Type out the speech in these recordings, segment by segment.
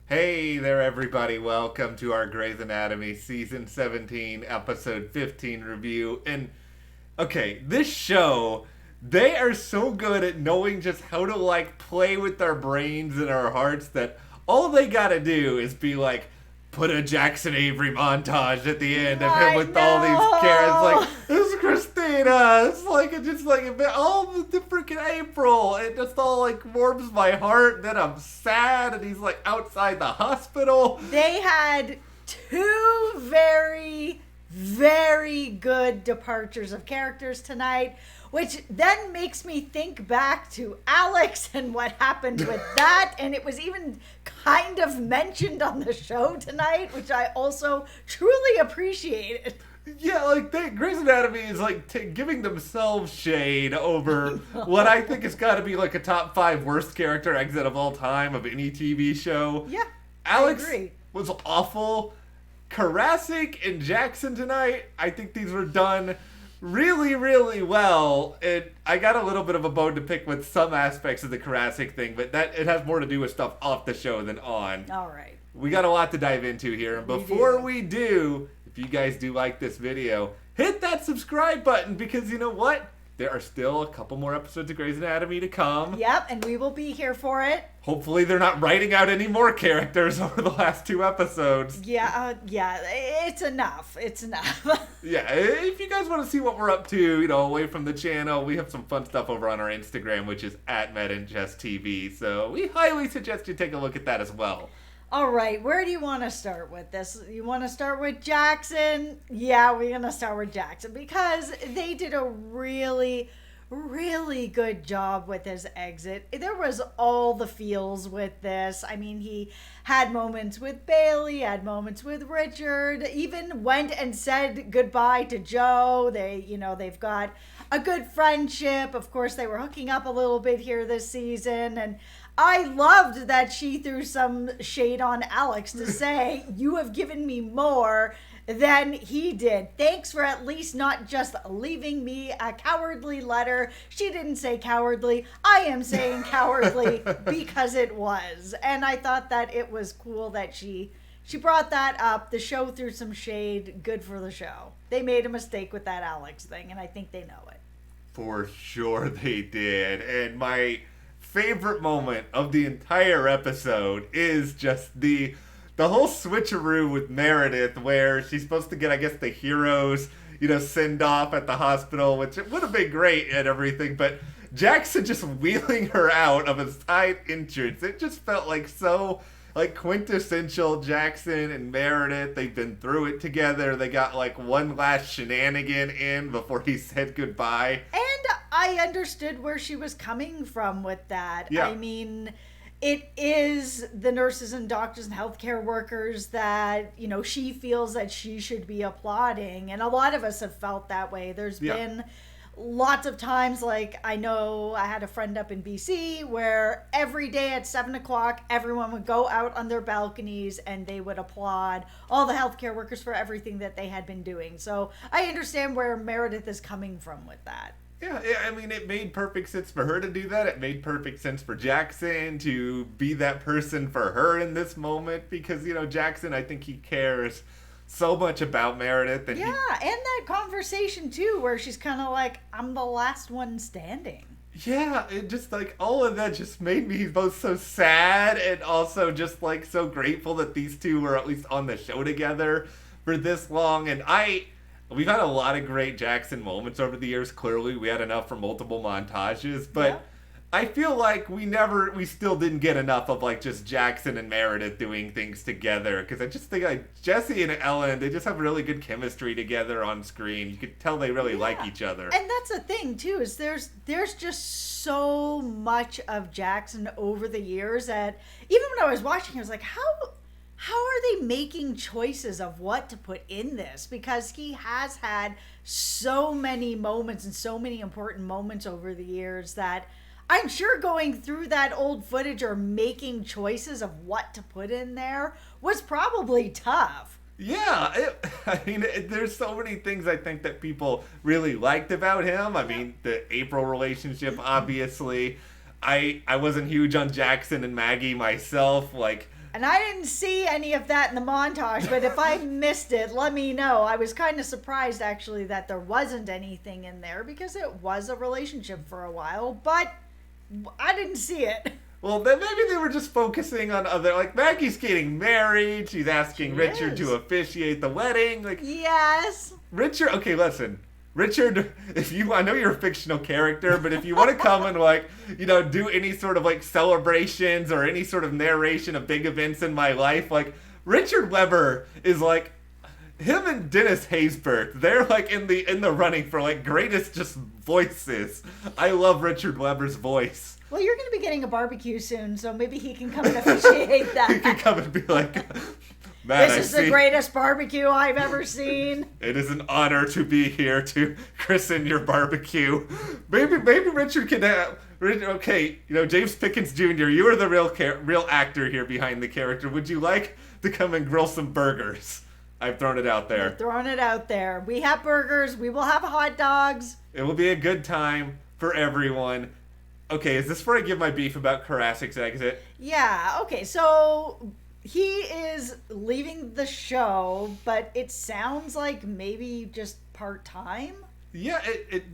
Hey there, everybody. Welcome to our Grey's Anatomy Season 17, Episode 15 review. And, okay, this show, they are so good at knowing just how to, play with our brains and our hearts that all they gotta do is be like, put a Jackson Avery montage at the end of him with all these characters. Like, this is Christina. All the freaking April. It just all warms my heart. Then I'm sad, and he's outside the hospital. They had two very, very good departures of characters tonight, which then makes me think back to Alex and what happened with that. And it was even kind of mentioned on the show tonight, which I also truly appreciated. Yeah, Grey's Anatomy is giving themselves shade over what I think has got to be a top 5 worst character exit of all time of any TV show. Yeah, Alex I agree. Was awful. Koracick and Jackson tonight, I think these were done really, really well. And I got a little bit of a bone to pick with some aspects of the Koracick thing, but it has more to do with stuff off the show than on. All right. We got a lot to dive into here. And before we do, if you guys do like this video, hit that subscribe button because you know what? There are still a couple more episodes of Grey's Anatomy to come. Yep, and we will be here for it. Hopefully they're not writing out any more characters over the last 2 episodes. Yeah, it's enough. It's enough. Yeah, if you guys want to see what we're up to, away from the channel, we have some fun stuff over on our Instagram, which is @MedandJessTV. So we highly suggest you take a look at that as well. All right, where do you want to start with this? You want to start with Jackson? Yeah, we're going to start with Jackson because they did a really, really good job with his exit. There was all the feels with this. I mean, he had moments with Bailey, had moments with Richard, even went and said goodbye to Joe. They've got a good friendship. Of course, they were hooking up a little bit here this season, and I loved that she threw some shade on Alex to say, you have given me more than he did. Thanks for at least not just leaving me a cowardly letter. She didn't say cowardly. I am saying cowardly because it was. And I thought that it was cool that she brought that up. The show threw some shade. Good for the show. They made a mistake with that Alex thing, and I think they know it. For sure they did. And my favorite moment of the entire episode is just the whole switcheroo with Meredith, where she's supposed to get, I guess, the heroes, send off at the hospital, which it would have been great and everything, but Jackson just wheeling her out of a side entrance. It just felt so quintessential Jackson and Meredith. They've been through it together. They got one last shenanigan in before he said goodbye. And I understood where she was coming from with that. Yeah. I mean, it is the nurses and doctors and healthcare workers that, she feels that she should be applauding. And a lot of us have felt that way. There's been lots of times, I know I had a friend up in BC where every day at 7 o'clock, everyone would go out on their balconies and they would applaud all the healthcare workers for everything that they had been doing. So I understand where Meredith is coming from with that. Yeah, I mean, it made perfect sense for her to do that. It made perfect sense for Jackson to be that person for her in this moment because, Jackson, I think he cares so much about Meredith. And and that conversation, too, where she's kind of like, I'm the last one standing. Yeah, it just, all of that just made me both so sad and also just, so grateful that these two were at least on the show together for this long. And we've had a lot of great Jackson moments over the years. Clearly, we had enough for multiple montages, but I feel like we still didn't get enough of just Jackson and Meredith doing things together. Because I just think Jesse and Ellen, they just have really good chemistry together on screen. You could tell they really like each other. And that's the thing too, is there's just so much of Jackson over the years that even when I was watching, I was like, how are they making choices of what to put in this? Because he has had so many moments and so many important moments over the years that I'm sure going through that old footage or making choices of what to put in there was probably tough. Yeah, there's so many things I think that people really liked about him. I mean, the April relationship, obviously. I wasn't huge on Jackson and Maggie myself. Like, and I didn't see any of that in the montage, but if I missed it, let me know. I was kind of surprised, actually, that there wasn't anything in there because it was a relationship for a while, but I didn't see it. Well, then maybe they were just focusing on other, like, Maggie's getting married. She's asking Richard to officiate the wedding. Like, yes. Richard, okay, listen. Richard, I know you're a fictional character, but if you want to come and, like, do any sort of, like, celebrations or any sort of narration of big events in my life, like, Richard Weber is, like, him and Dennis Haysbert, they're, like, in the running for, like, greatest just voices. I love Richard Weber's voice. Well, you're going to be getting a barbecue soon, so maybe he can come and officiate that. He can come and be like, this is the greatest barbecue I've ever seen. It is an honor to be here to christen your barbecue. Maybe Richard can. Okay, James Pickens Jr., you are the real actor here behind the character. Would you like to come and grill some burgers? I've thrown it out there. Throwing it out there. We have burgers. We will have hot dogs. It will be a good time for everyone. Okay, is this where I give my beef about Koracick's exit? Yeah. Okay. So he is leaving the show, but it sounds like maybe just part-time? Yeah,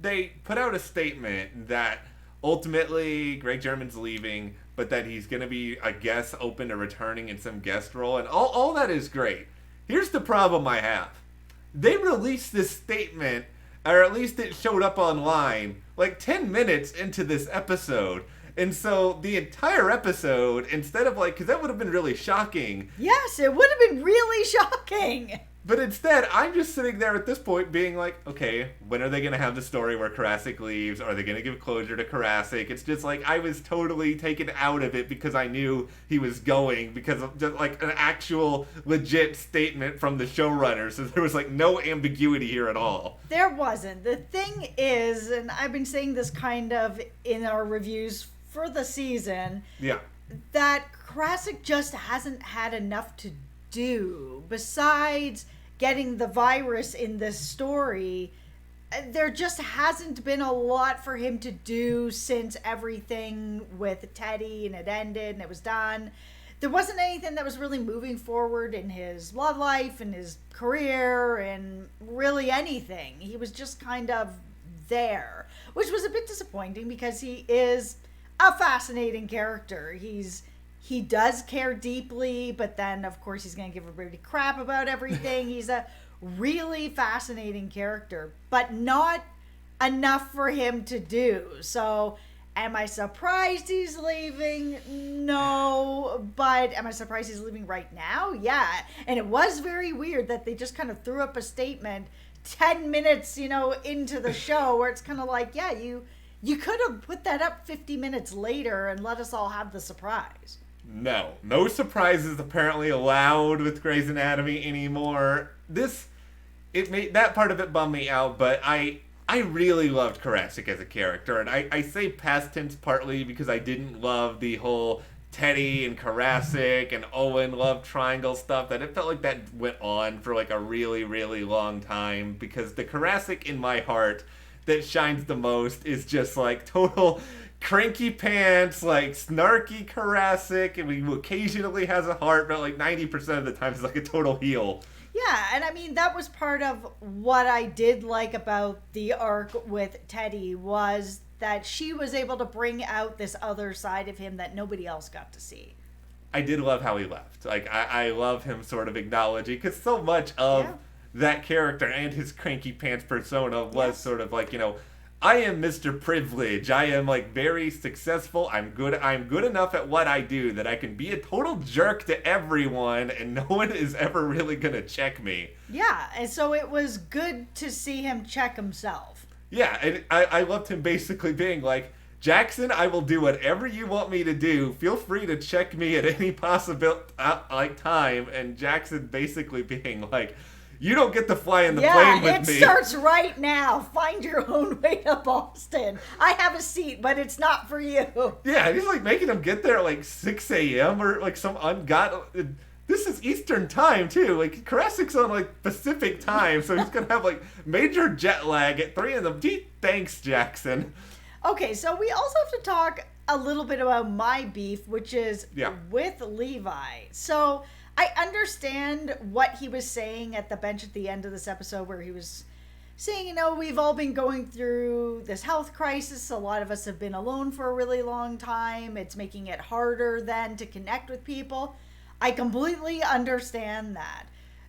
they put out a statement that ultimately Greg German's leaving, but that he's going to be, I guess, open to returning in some guest role, and all that is great. Here's the problem I have. They released this statement, or at least it showed up online, like 10 minutes into this episode. And so the entire episode, instead of because that would have been really shocking. Yes, it would have been really shocking. But instead, I'm just sitting there at this point being like, okay, when are they going to have the story where Koracick leaves? Are they going to give closure to Koracick? It's just like I was totally taken out of it because I knew he was going because of just like an actual legit statement from the showrunners. So there was no ambiguity here at all. There wasn't. The thing is, and I've been saying this kind of in our reviews for the season, that Koracick just hasn't had enough to do besides getting the virus in this story. There just hasn't been a lot for him to do since everything with Teddy and it ended and it was done. There wasn't anything that was really moving forward in his love life and his career and really anything. He was just kind of there, which was a bit disappointing because he is a fascinating character. He does care deeply, but then, of course, he's going to give everybody crap about everything. He's a really fascinating character, but not enough for him to do. So, am I surprised he's leaving? No. But am I surprised he's leaving right now? Yeah. And it was very weird that they just kind of threw up a statement 10 minutes, into the show where it's kind of like, yeah, you could have put that up 50 minutes later and let us all have the surprise. No surprises apparently allowed with Grey's Anatomy anymore. That part of it bummed me out, but I really loved Koracick as a character, and I say past tense partly because I didn't love the whole Teddy and Koracick and Owen love triangle stuff, that it felt like that went on for a really, really long time, because the Koracick in my heart that shines the most is just total cranky pants, snarky Koracick, and he occasionally has a heart, but 90% of the time he's a total heel. Yeah, and I mean, that was part of what I did like about the arc with Teddy, was that she was able to bring out this other side of him that nobody else got to see. I did love how he left. I love him sort of acknowledging, because so much of that character and his cranky pants persona was sort of I am Mr. Privilege. I am very successful. I'm good enough at what I do that I can be a total jerk to everyone and no one is ever really gonna check me. Yeah, and so it was good to see him check himself. Yeah, and I loved him basically being Jackson, I will do whatever you want me to do. Feel free to check me at any possible time. And Jackson basically being you don't get to fly in the plane with me. Yeah, it starts right now. Find your own way to Boston. I have a seat, but it's not for you. Yeah, and he's making him get there at 6 a.m. or some ungodly... This is Eastern time, too. Koracick's on Pacific time, so he's going to have major jet lag at 3 in the... Gee, thanks, Jackson. Okay, so we also have to talk a little bit about my beef, which is with Levi. So I understand what he was saying at the bench at the end of this episode, where he was saying, we've all been going through this health crisis. A lot of us have been alone for a really long time. It's making it harder then to connect with people. I completely understand that.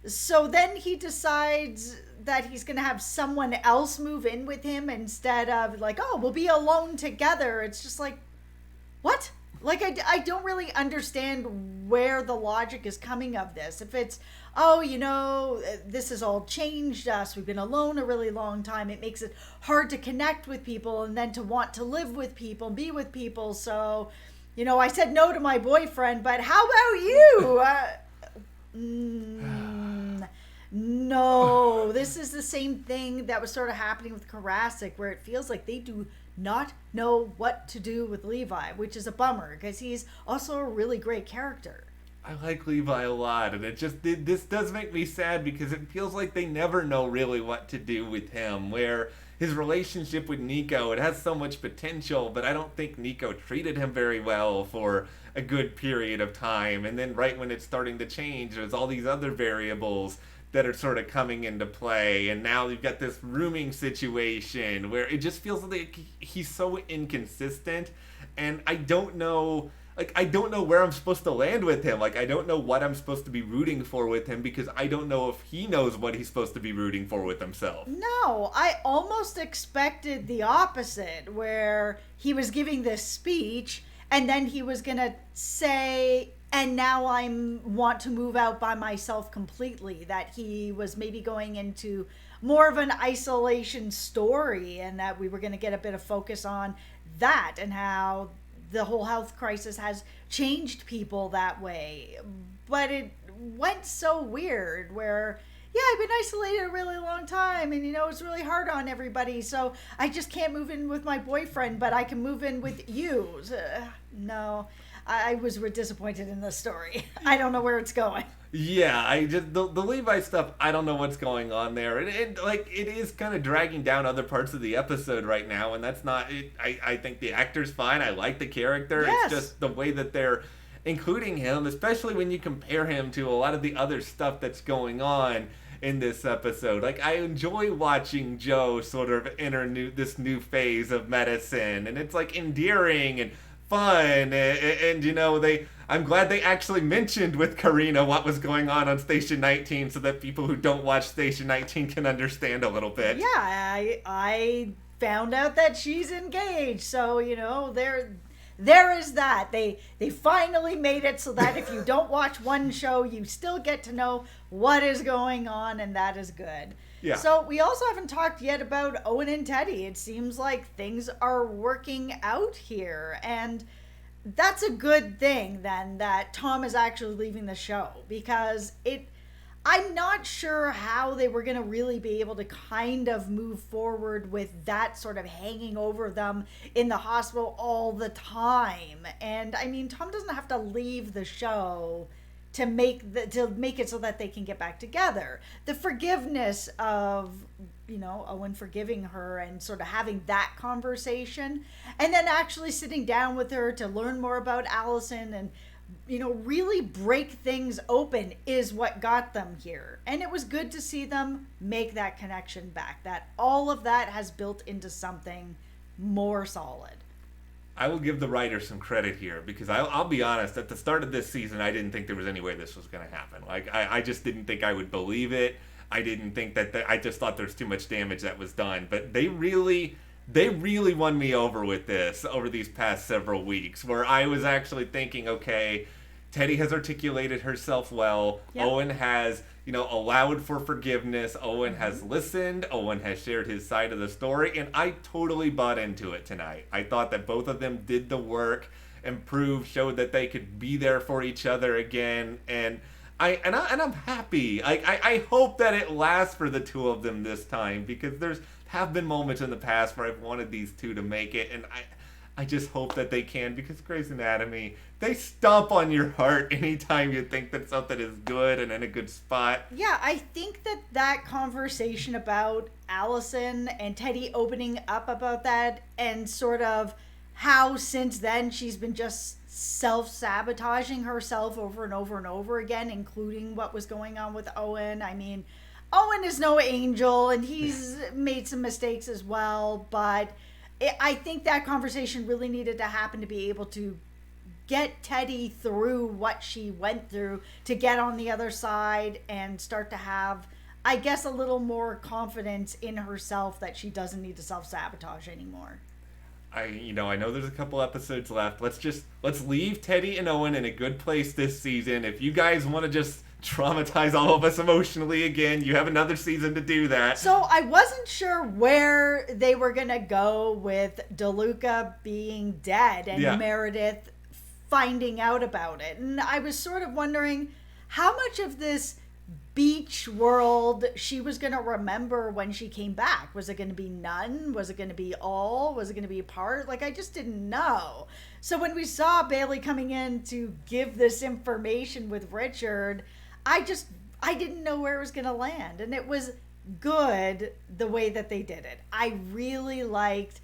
So then he decides that he's going to have someone else move in with him instead of like, oh, we'll be alone together. It's just like, what? Like, I don't really understand where the logic is coming of this. If it's, this has all changed us. We've been alone a really long time. It makes it hard to connect with people and then to want to live with people, be with people. So, I said no to my boyfriend, but how about you? No, this is the same thing that was sort of happening with Koracick, where it feels like they do not know what to do with Levi, which is a bummer because he's also a really great character. I like Levi a lot, and this does make me sad because it feels like they never know really what to do with him, where his relationship with Nico, it has so much potential, but I don't think Nico treated him very well for a good period of time, and then right when it's starting to change, there's all these other variables that are sort of coming into play, and now you've got this rooming situation where it just feels like he's so inconsistent, and I don't know where I'm supposed to land with him. Like, I don't know what I'm supposed to be rooting for with him because I don't know if he knows what he's supposed to be rooting for with himself. No, I almost expected the opposite, where he was giving this speech and then he was gonna say, and now I want to move out by myself completely, that he was maybe going into more of an isolation story and that we were going to get a bit of focus on that and how the whole health crisis has changed people that way. But it went so weird where, I've been isolated a really long time and, it's really hard on everybody. So I just can't move in with my boyfriend, but I can move in with you. No. I was disappointed in this story. I don't know where it's going. Yeah, the Levi stuff, I don't know what's going on there. It is kind of dragging down other parts of the episode right now, and that's not it. I think the actor's fine. I like the character. Yes. It's just the way that they're including him, especially when you compare him to a lot of the other stuff that's going on in this episode. Like, I enjoy watching Joe sort of enter this new phase of medicine, and it's like endearing and fun, and I'm glad they actually mentioned with Karina what was going on Station 19 so that people who don't watch Station 19 can understand a little bit. Yeah, I found out that she's engaged, so there is that. They finally made it so that if you don't watch one show, you still get to know what is going on, and that is good. Yeah. So we also haven't talked yet about Owen and Teddy. It seems like things are working out here, and that's a good thing then that Tom is actually leaving the show, because I'm not sure how they were going to really be able to kind of move forward with that sort of hanging over them in the hospital all the time. And I mean, Tom doesn't have to leave the show to make it so that they can get back together. The forgiveness of, Owen forgiving her and sort of having that conversation, and then actually sitting down with her to learn more about Allison and, really break things open is what got them here. And it was good to see them make that connection back, that all of that has built into something more solid. I will give the writer some credit here because I'll be honest, at the start of this season, I didn't think there was any way this was going to happen. Like, I just didn't think I would believe it. I didn't think I just thought there's too much damage that was done. But they really won me over with this over these past several weeks, where I was actually thinking, okay, Teddy has articulated herself well. Yep. Owen has, allowed for forgiveness. Owen has listened. Owen has shared his side of the story. And I totally bought into it tonight. I thought that both of them did the work and showed that they could be there for each other again. And I'm happy. I hope that it lasts for the two of them this time, because have been moments in the past where I've wanted these two to make it, and I just hope that they can, because Grey's Anatomy, they stomp on your heart anytime you think that something is good and in a good spot. Yeah, I think that conversation about Allison and Teddy opening up about that and sort of how since then she's been just self-sabotaging herself over and over and over again, including what was going on with Owen. I mean, Owen is no angel, and he's made some mistakes as well, but I think that conversation really needed to happen to be able to get Teddy through what she went through, to get on the other side and start to have, I guess, a little more confidence in herself that she doesn't need to self-sabotage anymore. I know there's a couple episodes left. Let's leave Teddy and Owen in a good place this season. If you guys want to just traumatize all of us emotionally again, you have another season to do that. So I wasn't sure where they were going to go with DeLuca being dead and Meredith finding out about it. And I was sort of wondering how much of this beach world she was going to remember when she came back. Was it going to be none? Was it going to be all? Was it going to be a part? Like, I just didn't know. So when we saw Bailey coming in to give this information with Richard, I didn't know where it was going to land. And it was good the way that they did it. I really liked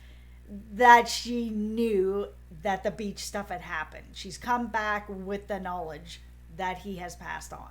that she knew that the beach stuff had happened. She's come back with the knowledge that he has passed on.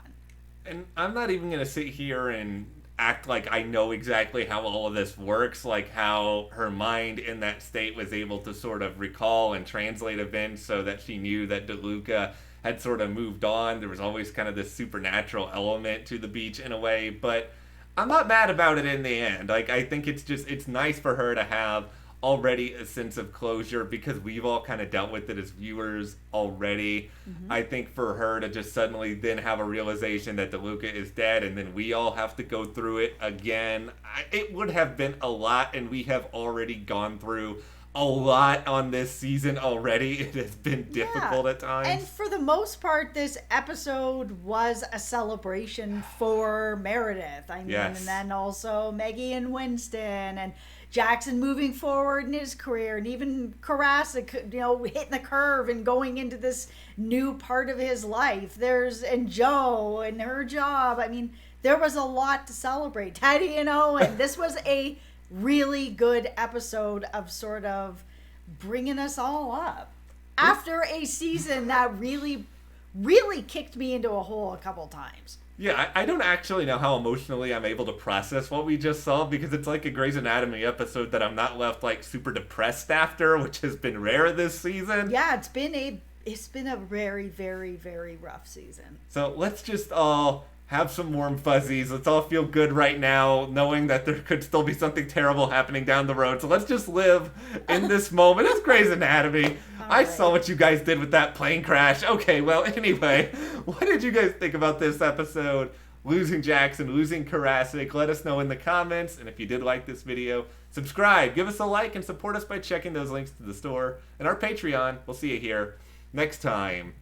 And I'm not even going to sit here and act like I know exactly how all of this works, like how her mind in that state was able to sort of recall and translate events so that she knew that DeLuca had sort of moved on. There was always kind of this supernatural element to the beach in a way, but I'm not mad about it in the end. Like, I think it's nice for her to have already a sense of closure because we've all kind of dealt with it as viewers already. Mm-hmm. I think for her to just suddenly then have a realization that DeLuca is dead and then we all have to go through it again, it would have been a lot, and we have already gone through a lot on this season already. It has been difficult at times. And for the most part, this episode was a celebration for Meredith. I mean, and then also Maggie and Winston and Jackson moving forward in his career, and even Koracick, hitting the curve and going into this new part of his life. And Jo and her job. I mean, there was a lot to celebrate. Teddy and Owen. This was a really good episode of sort of bringing us all up after a season that really, really kicked me into a hole a couple times. Yeah, I don't actually know how emotionally I'm able to process what we just saw, because it's like a Grey's Anatomy episode that I'm not left like super depressed after, which has been rare this season. Yeah, it's been a very, very, very rough season. So let's just all have some warm fuzzies. Let's all feel good right now, knowing that there could still be something terrible happening down the road. So let's just live in this moment. It's Grey's Anatomy. I saw what you guys did with that plane crash. Okay, well, anyway, what did you guys think about this episode? Losing Jackson, losing Koracick. Let us know in the comments. And if you did like this video, subscribe, give us a like, and support us by checking those links to the store and our Patreon. We'll see you here next time.